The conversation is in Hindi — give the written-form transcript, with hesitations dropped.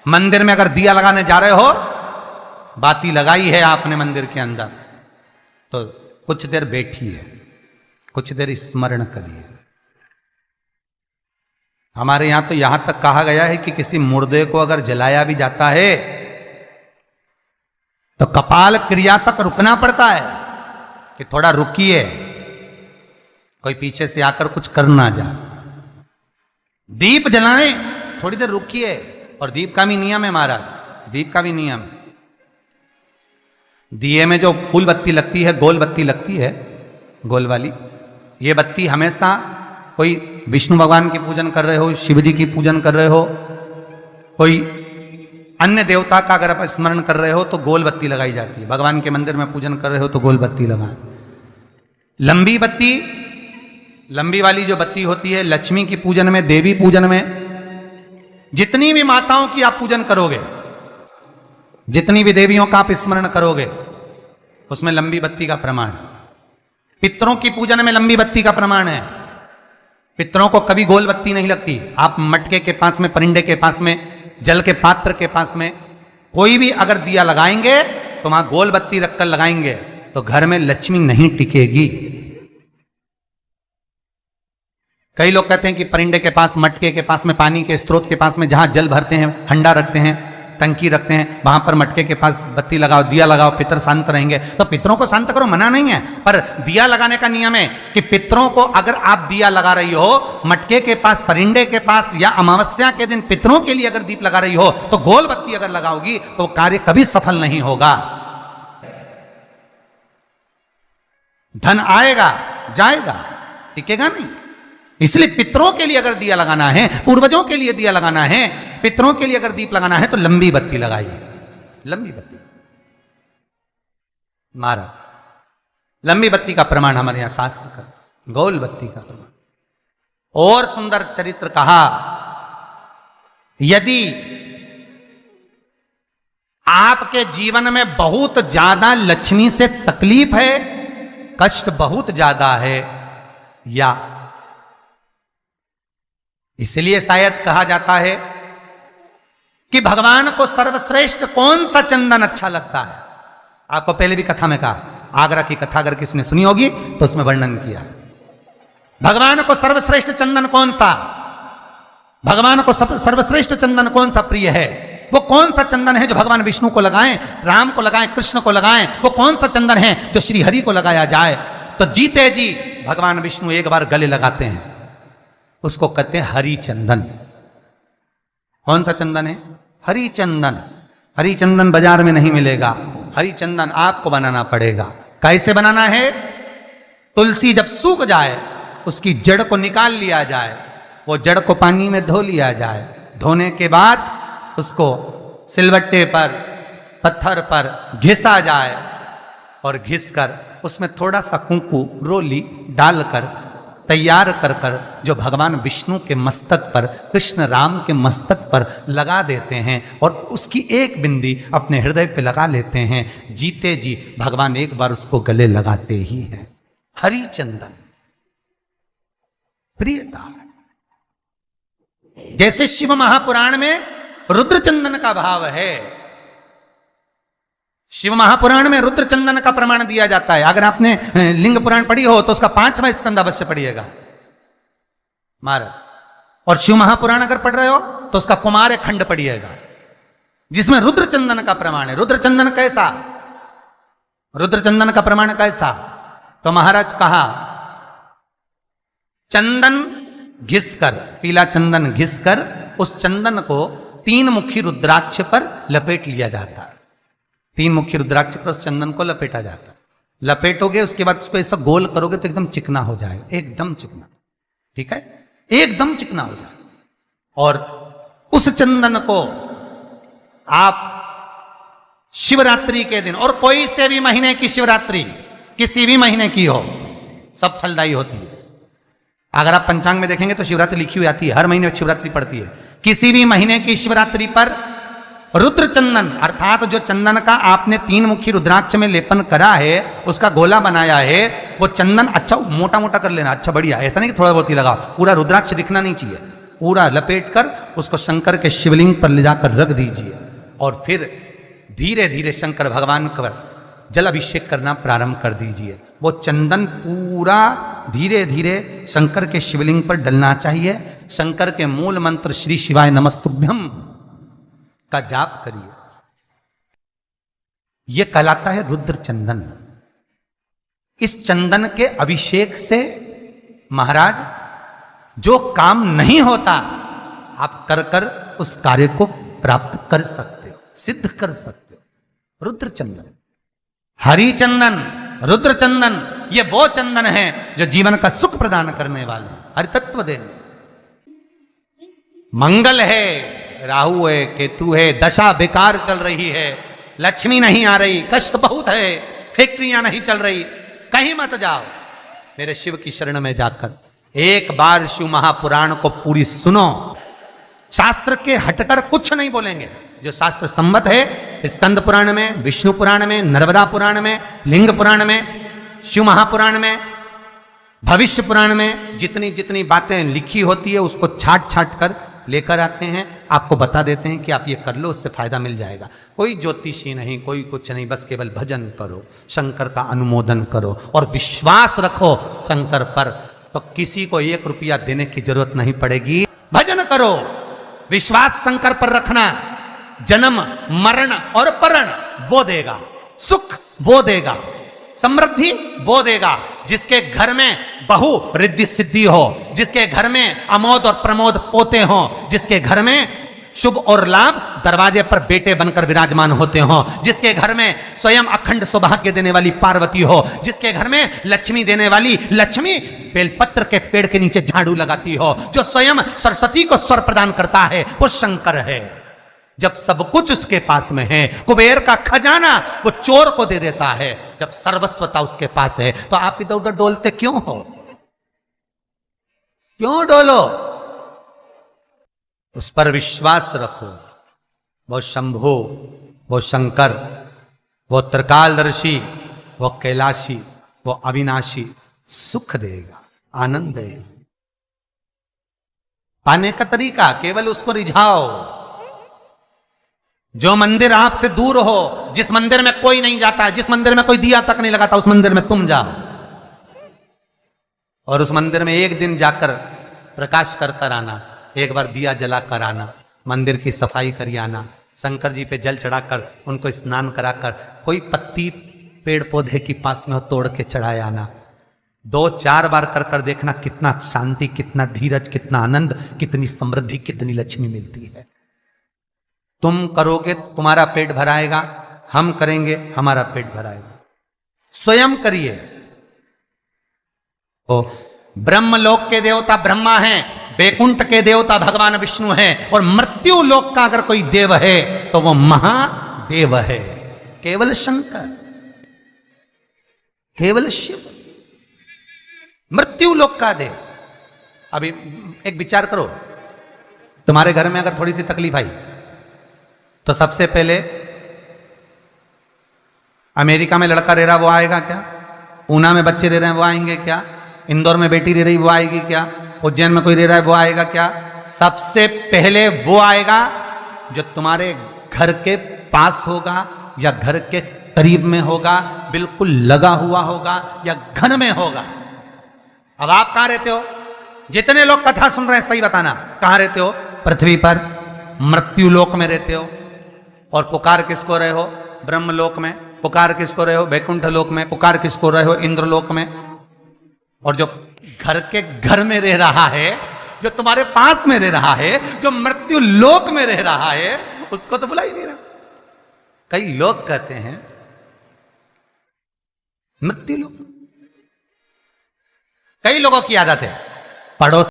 मंदिर में अगर दिया लगाने जा रहे हो, बाती लगाई है आपने मंदिर के अंदर, तो कुछ देर बैठिए, कुछ देर स्मरण करिए। हमारे यहां तो यहां तक कहा गया है कि किसी मुर्दे को अगर जलाया भी जाता है तो कपाल क्रिया तक रुकना पड़ता है कि थोड़ा रुकिए, कोई पीछे से आकर कुछ कर ना जाए। दीप जलाएं, थोड़ी देर रुकिए। और दीप का भी नियम है महाराज, दीप का भी नियम है। दिए में जो फूल बत्ती लगती है, गोल बत्ती लगती है, गोल वाली, ये बत्ती हमेशा कोई विष्णु भगवान की पूजन कर रहे हो, शिव जी की पूजन कर रहे हो, कोई अन्य देवता का अगर आप स्मरण कर रहे हो तो गोल बत्ती लगाई जाती है। भगवान के मंदिर में पूजन कर रहे हो तो गोल बत्ती लगाएं। लंबी बत्ती, लंबी वाली जो बत्ती होती है, लक्ष्मी की पूजन में, देवी पूजन में, जितनी भी माताओं की आप पूजन करोगे, जितनी भी देवियों का आप स्मरण करोगे, उसमें लंबी बत्ती का प्रमाण है। पितरों की पूजन में लंबी बत्ती का प्रमाण है। पितरों को कभी गोल बत्ती नहीं लगती। आप मटके के पास में, परिंदे के पास में, जल के पात्र के पास में कोई भी अगर दिया लगाएंगे तो वहां गोल बत्ती रखकर लगाएंगे तो घर में लक्ष्मी नहीं टिकेगी। कई लोग कहते हैं कि परिंदे के पास, मटके के पास में, पानी के स्रोत के पास में जहां जल भरते हैं, हंडा रखते हैं, टंकी रखते हैं, वहां पर मटके के पास बत्ती लगाओ, दिया लगाओ, पितर शांत रहेंगे। तो पितरों को शांत करो, मना नहीं है, पर दिया लगाने का नियम है कि पितरों को अगर आप दिया लगा रही हो मटके के पास, परिंदे के पास, या अमावस्या के दिन पितरों के लिए अगर दीप लगा रही हो तो गोल बत्ती अगर लगाओगी तो कार्य कभी सफल नहीं होगा। धन आएगा जाएगा, टिकेगा नहीं। इसलिए पितरों के लिए अगर दिया लगाना है, पूर्वजों के लिए दिया लगाना है, पितरों के लिए अगर दीप लगाना है तो लंबी बत्ती लगाइए, लंबी बत्ती। महाराज, लंबी बत्ती का प्रमाण हमारे यहां शास्त्र करता, गोल बत्ती का प्रमाण। और सुंदर चरित्र कहा, यदि आपके जीवन में बहुत ज्यादा लक्ष्मी से तकलीफ है, कष्ट बहुत ज्यादा है, या इसलिए शायद कहा जाता है कि भगवान को सर्वश्रेष्ठ कौन सा चंदन अच्छा लगता है। आपको पहले भी कथा में कहा, आगरा की कथा अगर किसी ने सुनी होगी तो उसमें वर्णन किया। भगवान को सर्वश्रेष्ठ चंदन कौन सा, भगवान को सर्वश्रेष्ठ चंदन कौन सा प्रिय है, वो कौन सा चंदन है जो भगवान विष्णु को लगाएं, राम को लगाएं, कृष्ण को लगाएं, वो कौन सा चंदन है जो श्री हरि को लगाया जाए। तो जीते जी भगवान विष्णु एक बार गले लगाते हैं, उसको कहते हैं हरि चंदन। कौन सा चंदन है? हरि चंदन। हरि चंदन बाजार में नहीं मिलेगा, हरि चंदन आपको बनाना पड़ेगा। कैसे बनाना है? तुलसी जब सूख जाए उसकी जड़ को निकाल लिया जाए, वो जड़ को पानी में धो लिया जाए, धोने के बाद उसको सिलबट्टे पर, पत्थर पर घिसा जाए और घिसकर उसमें थोड़ा सा कुंकू, रोली डालकर तैयार कर कर जो भगवान विष्णु के मस्तक पर, कृष्ण राम के मस्तक पर लगा देते हैं और उसकी एक बिंदी अपने हृदय पे लगा लेते हैं। जीते जी भगवान एक बार उसको गले लगाते ही हैं। हरि चंदन प्रियता। जैसे शिव महापुराण में रुद्र चंदन का भाव है, शिव महापुराण में रुद्र चंदन का प्रमाण दिया जाता है। अगर आपने लिंग पुराण पढ़ी हो तो उसका 5वां स्कंद अवश्य पढ़िएगा महाराज। और शिव महापुराण अगर पढ़ रहे हो तो उसका कुमार खंड पढ़िएगा, जिसमें रुद्र चंदन का प्रमाण है। रुद्र चंदन कैसा? रुद्र चंदन का प्रमाण कैसा? तो महाराज कहा, चंदन घिसकर, पीला चंदन घिसकर उस चंदन को 3 मुखी रुद्राक्ष पर लपेट लिया जाता है। 3 मुखी रुद्राक्ष पर उस चंदन को लपेटा जाता है। लपेटोगे उसके बाद उसको ऐसा गोल करोगे तो एकदम चिकना हो जाएगा, एकदम चिकना, ठीक है, एकदम चिकना हो जाएगा। और उस चंदन को आप शिवरात्रि के दिन, और कोई से भी महीने की शिवरात्रि, किसी भी महीने की हो, सब फलदायी होती है। अगर आप पंचांग में देखेंगे तो शिवरात्रि लिखी हुई आती है, हर महीने शिवरात्रि पड़ती है। किसी भी महीने की शिवरात्रि पर रुद्र चंदन, अर्थात जो चंदन का आपने 3 मुखी रुद्राक्ष में लेपन करा है, उसका गोला बनाया है, वो चंदन अच्छा मोटा मोटा कर लेना, अच्छा बढ़िया, ऐसा नहीं कि थोड़ा बहुत ही लगाओ, पूरा रुद्राक्ष दिखना नहीं चाहिए, पूरा लपेट कर उसको शंकर के शिवलिंग पर ले जाकर रख दीजिए और फिर धीरे धीरे शंकर भगवान का जल अभिषेक करना प्रारंभ कर दीजिए। वो चंदन पूरा धीरे धीरे शंकर के शिवलिंग पर डलना चाहिए। शंकर के मूल मंत्र श्री शिवाय नमस्तुभ्यम का जाप करिए। यह कहलाता है रुद्र चंदन। इस चंदन के अभिषेक से महाराज जो काम नहीं होता आप कर कर उस कार्य को प्राप्त कर सकते हो, सिद्ध कर सकते हो। रुद्र चंदन, हरि चंदन, रुद्र चंदन, ये वो चंदन है जो जीवन का सुख प्रदान करने वाले, हरि तत्व देने। मंगल है, राहु है, केतु है, दशा बेकार चल रही है, लक्ष्मी नहीं आ रही, कष्ट बहुत है, फैक्ट्रियां नहीं चल रही, कहीं मत जाओ, मेरे शिव की शरण में जाकर एक बार शिव महापुराण को पूरी सुनो। शास्त्र के हटकर कुछ नहीं बोलेंगे, जो शास्त्र सम्मत है स्कंद पुराण में, विष्णु पुराण में, नर्मदा पुराण में, लिंग पुराण में, शिव महापुराण में, भविष्य पुराण में जितनी जितनी बातें लिखी होती है उसको छाट छाट कर लेकर आते हैं, आपको बता देते हैं कि आप ये कर लो, उससे फायदा मिल जाएगा। कोई ज्योतिषी नहीं, कोई कुछ नहीं, बस केवल भजन करो, शंकर का अनुमोदन करो और विश्वास रखो शंकर पर, तो किसी को 1 रुपया देने की जरूरत नहीं पड़ेगी। भजन करो, विश्वास शंकर पर रखना, जन्म मरण और परण वो देगा, सुख वो देगा, समृद्धि वो देगा। जिसके घर में बहु रिद्धि सिद्धि हो, जिसके घर में अमोद और प्रमोद पोते हो, जिसके घर में शुभ और लाभ दरवाजे पर बेटे बनकर विराजमान होते हो, जिसके घर में स्वयं अखंड सौभाग्य देने वाली पार्वती हो, जिसके घर में लक्ष्मी देने वाली लक्ष्मी बेलपत्र के पेड़ के नीचे झाड़ू लगाती हो, जो स्वयं सरस्वती को स्वर प्रदान करता है वो शंकर है। जब सब कुछ उसके पास में है, कुबेर का खजाना वो चोर को दे देता है, जब सर्वस्वता उसके पास है, तो आप इधर उधर डोलते क्यों हो? क्यों डोलो? उस पर विश्वास रखो। वो शंभु, वो शंकर, वो त्रिकालदर्शी, वो कैलाशी, वो अविनाशी सुख देगा, आनंद देगा। पाने का तरीका केवल उसको रिझाओ। जो मंदिर आपसे दूर हो, जिस मंदिर में कोई नहीं जाता, जिस मंदिर में कोई दिया तक नहीं लगाता, उस मंदिर में तुम जाओ और उस मंदिर में एक दिन जाकर प्रकाश कर कर आना, एक बार दिया जला कर आना, मंदिर की सफाई कर आना, शंकर जी पे जल चढ़ाकर उनको स्नान कराकर, कोई पत्ती पेड़ पौधे के पास में हो तोड़ के चढ़ाए आना। 2-4 बार कर कर देखना कितना शांति, कितना धीरज, कितना आनंद, कितनी समृद्धि, कितनी लक्ष्मी मिलती है। तुम करोगे तुम्हारा पेट भराएगा, हम करेंगे हमारा पेट भराएगा। स्वयं करिए। ओ ब्रह्मलोक के देवता ब्रह्मा हैं, बैकुंठ के देवता भगवान विष्णु हैं, और मृत्यु लोक का अगर कोई देव है तो वो महादेव है, केवल शंकर, केवल शिव, मृत्यु लोक का देव। अभी एक विचार करो, तुम्हारे घर में अगर थोड़ी सी तकलीफ आई तो सबसे पहले अमेरिका में लड़का रह रहा वो आएगा क्या? पूना में बच्चे रह रहे हैं वो आएंगे क्या? इंदौर में बेटी रह रही वो आएगी क्या? उज्जैन में कोई रह रहा है वो आएगा क्या? सबसे पहले वो आएगा जो तुम्हारे घर के पास होगा या घर के करीब में होगा, बिल्कुल लगा हुआ होगा या घर में होगा। अब आप कहां रहते हो? जितने लोग कथा सुन रहे हैं सही बताना, कहां रहते हो? पृथ्वी पर मृत्यु लोक में रहते हो। और पुकार किसको रहे हो? ब्रह्मलोक में। पुकार किसको रहे हो? वैकुंठ लोक में। पुकार किसको रहे हो? इंद्रलोक में। और जो घर के घर में रह रहा है, जो तुम्हारे पास में रह रहा है, जो मृत्यु लोक में रह रहा है, उसको तो बुला ही नहीं रहा। कई लोग कहते हैं मृत्यु लोक, कई लोगों की आदत है पड़ोस